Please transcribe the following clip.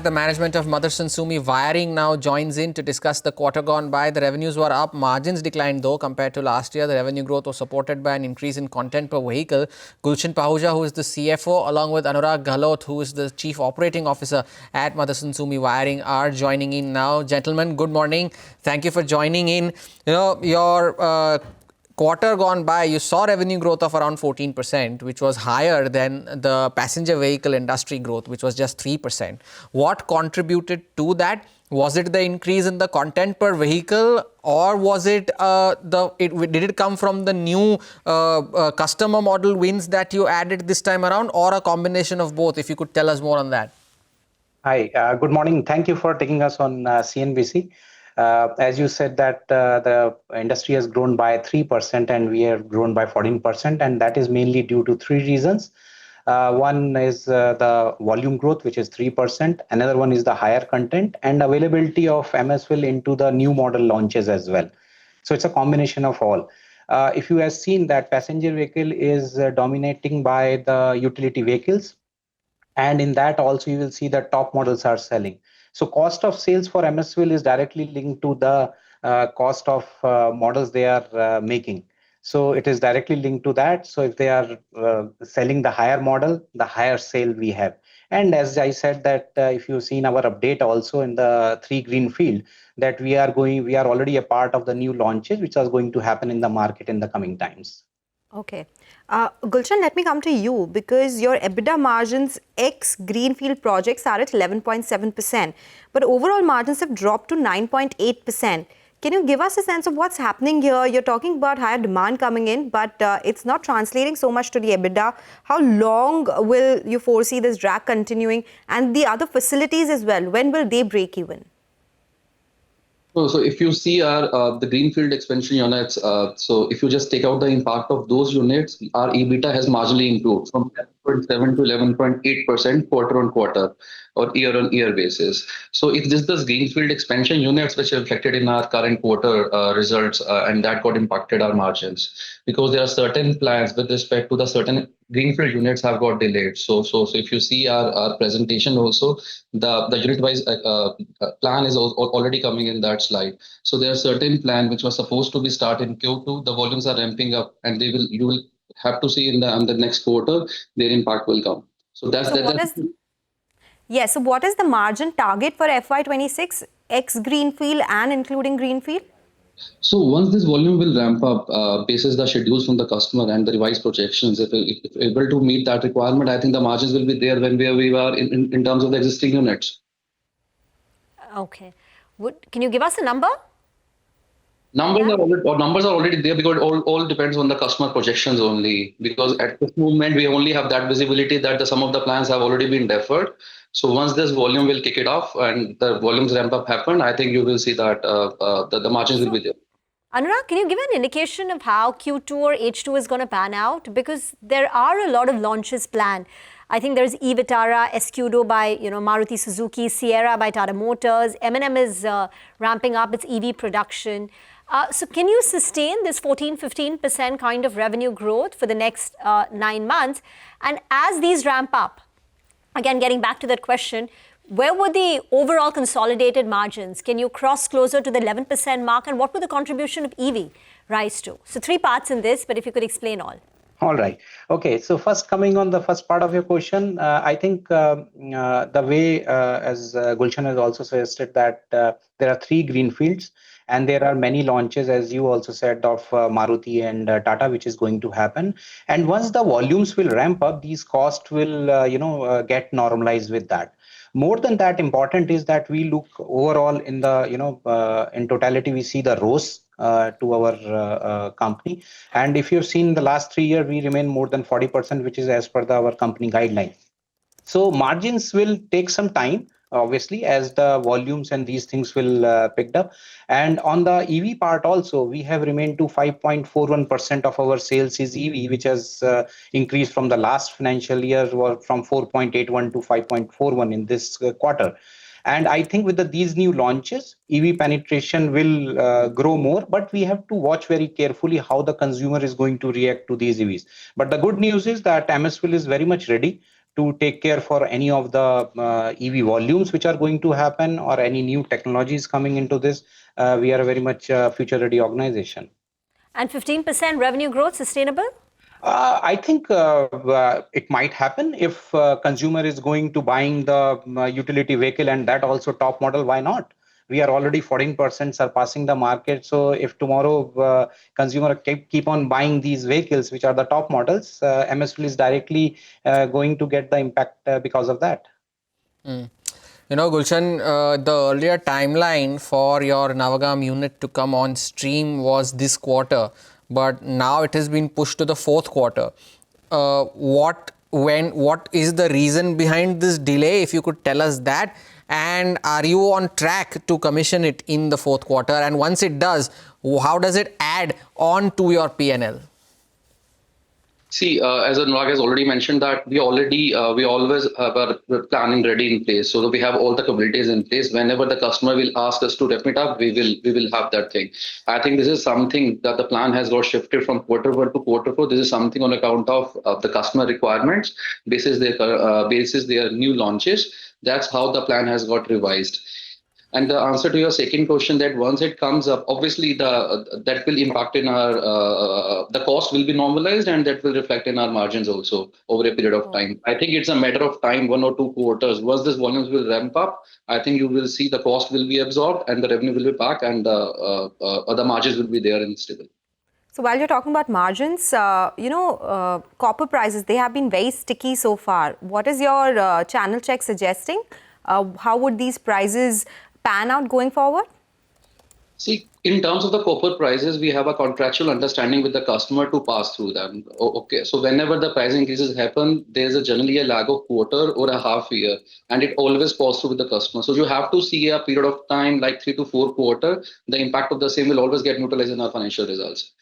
The management of Motherson Sumi Wiring now joins in to discuss the quarter gone by. The revenues were up, margins declined though compared to last year. The revenue growth was supported by an increase in content per vehicle. Gulshan Pahuja, who is the CFO, along with Anurag Gahlot, who is the Chief Operating Officer at Motherson Sumi Wiring, are joining in now. Gentlemen, good morning. Thank you for joining in. Your quarter gone by, you saw revenue growth of around 14%, which was higher than the passenger vehicle industry growth, which was just 3%. What contributed to that? Was it the increase in the content per vehicle, or was it did it come from the new customer model wins that you added this time around, or a combination of both? If you could tell us more on that. Hi, good morning. Thank you for taking us on CNBC. As you said that the industry has grown by 3% and we have grown by 14%, and that is mainly due to three reasons. One is the volume growth, which is 3%. Another one is the higher content and availability of MSWIL into the new model launches as well. So it's a combination of all. If you have seen that passenger vehicle is dominating by the utility vehicles, and in that also you will see that top models are selling. So cost of sales for MSWIL is directly linked to the cost of models they are making. So it is directly linked to that. So if they are selling the higher model, the higher sale we have. And as I said that if you've seen our update also in the 3 greenfield, that we are already a part of the new launches, which are going to happen in the market in the coming times. Okay. Gulshan, let me come to you, because your EBITDA margins ex greenfield projects are at 11.7%, but overall margins have dropped to 9.8%. Can you give us a sense of what's happening here? You're talking about higher demand coming in, but it's not translating so much to the EBITDA. How long will you foresee this drag continuing? And the other facilities as well, when will they break even? So if you see our the greenfield expansion units, so if you just take out the impact of those units, our EBITDA has marginally improved from 11.7 to 11.8% quarter on quarter or year on year basis. So if this greenfield expansion units which are reflected in our current quarter results, and that got impacted our margins, because there are certain plans with respect to the certain greenfield units have got delayed. So if you see our presentation also, the unit wise plan is already coming in that slide. So there are certain plan which was supposed to be started in Q2. The volumes are ramping up, and you will have to see in the next quarter their impact will come. So that's Yes. So what is the margin target for FY26 ex greenfield and including greenfield? So once this volume will ramp up, basis the schedules from the customer and the revised projections, if able to meet that requirement, I think the margins will be there when we are in terms of the existing units. Okay. Can you give us a number? Numbers are already there, because all depends on the customer projections only. Because at this moment we only have that visibility that some of the plans have already been deferred. So once this volume will kick it off and the volumes ramp up happen, I think you will see that the margins will be there. Anurag, can you give an indication of how Q2 or H2 is going to pan out? Because there are a lot of launches planned. I think there's e-Vitara, Escudo by Maruti Suzuki, Sierra by Tata Motors. M&M is ramping up its EV production. So can you sustain this 14-15% kind of revenue growth for the next 9 months? And as these ramp up, again, getting back to that question, where were the overall consolidated margins? Can you cross closer to the 11% mark? And what would the contribution of EV rise to? So 3 parts in this, but if you could explain all. All right. Okay. So first, coming on the first part of your question, I think the way, as Gulshan has also suggested, that there are 3 greenfields and there are many launches, as you also said, of Maruti and Tata, which is going to happen. And once the volumes will ramp up, these costs will, get normalized with that. More than that, important is that we look overall in the, in totality, we see the ROS to our company. And if you've seen the last 3 years, we remain more than 40%, which is as per our company guideline. So margins will take some time, obviously, as the volumes and these things will pick up. And on the EV part also, we have remained to 5.41% of our sales is EV, which has increased from the last financial year, from 4.81 to 5.41 in this quarter. And I think with these new launches, EV penetration will grow more, but we have to watch very carefully how the consumer is going to react to these EVs. But the good news is that MSWIL is very much ready to take care for any of the EV volumes which are going to happen or any new technologies coming into this. We are a very much future-ready organization. And 15% revenue growth sustainable? I think it might happen if consumer is going to buying the utility vehicle and that also top model. Why not? We are already 14% surpassing the market. So if tomorrow consumer keep on buying these vehicles, which are the top models, MSWIL is directly going to get the impact because of that. You know, Gulshan, the earlier timeline for your Navagam unit to come on stream was this quarter, but now it has been pushed to the fourth quarter. What is the reason behind this delay? If you could tell us that. And are you on track to commission it in the fourth quarter? And once it does, how does it add on to your P&L? See, as Anurag has already mentioned that we always have our planning ready in place. So that we have all the capabilities in place. Whenever the customer will ask us to rep it up, we will have that thing. I think this is something that the plan has got shifted from quarter one to quarter four. This is something on account of the customer requirements, basis their new launches. That's how the plan has got revised. And the answer to your second question, that once it comes up, obviously that will impact in our the cost will be normalized and that will reflect in our margins also over a period of time. I think it's a matter of time, 1 or 2 quarters. Once this volumes will ramp up, I think you will see the cost will be absorbed and the revenue will be back and the margins will be there and stable. So while you're talking about margins, copper prices, they have been very sticky so far. What is your channel check suggesting? How would these prices pan out going forward? See, in terms of the copper prices, we have a contractual understanding with the customer to pass through them. Okay, so whenever the price increases happen, there's generally a lag of quarter or a half year, and it always passes through with the customer. So you have to see a period of time like 3 to 4 quarters. The impact of the same will always get neutralized in our financial results.